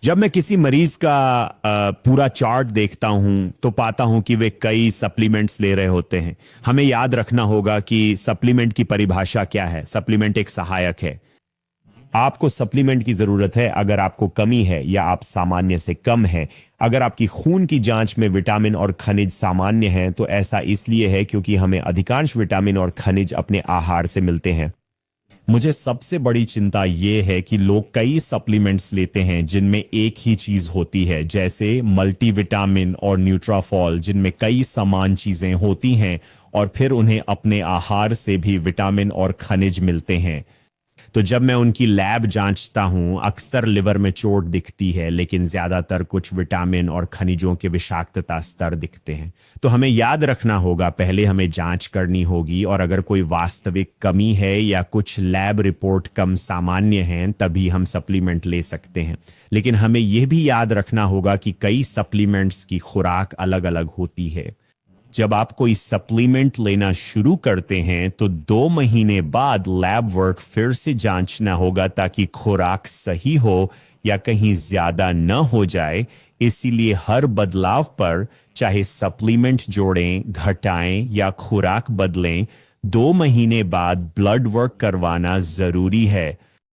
जब मैं किसी मरीज का पूरा चार्ट देखता हूं तो पाता हूं कि वे कई सप्लीमेंट्स ले रहे होते हैं। हमें याद रखना होगा कि सप्लीमेंट की परिभाषा क्या है। सप्लीमेंट एक सहायक है। आपको सप्लीमेंट की जरूरत है अगर आपको कमी है या आप सामान्य से कम है। अगर आपकी खून की जांच में विटामिन और खनिज सामान्य हैं तो ऐसा इसलिए है क्योंकि हमें अधिकांश विटामिन और खनिज अपने आहार से मिलते हैं। मुझे सबसे बड़ी चिंता यह है कि लोग कई सप्लीमेंट्स लेते हैं जिनमें एक ही चीज होती है, जैसे मल्टीविटामिन और न्यूट्राफॉल, जिनमें कई समान चीजें होती हैं और फिर उन्हें अपने आहार से भी विटामिन और खनिज मिलते हैं। तो जब मैं उनकी लैब जांचता हूं, अक्सर लिवर में चोट दिखती है, लेकिन ज्यादातर कुछ विटामिन और खनिजों के विषाक्तता स्तर दिखते हैं। तो हमें याद रखना होगा, पहले हमें जांच करनी होगी और अगर कोई वास्तविक कमी है या कुछ लैब रिपोर्ट कम सामान्य हैं तभी हम सप्लीमेंट ले सकते हैं। लेकिन हमें यह भी याद रखना होगा कि कई सप्लीमेंट्स की खुराक अलग अलग होती है। जब आप कोई सप्लीमेंट लेना शुरू करते हैं तो 2 महीने बाद लैब वर्क फिर से जांचना होगा ताकि खुराक सही हो या कहीं ज्यादा न हो जाए। इसीलिए हर बदलाव पर, चाहे सप्लीमेंट जोड़ें, घटाएं या खुराक बदलें, 2 महीने बाद ब्लड वर्क करवाना जरूरी है।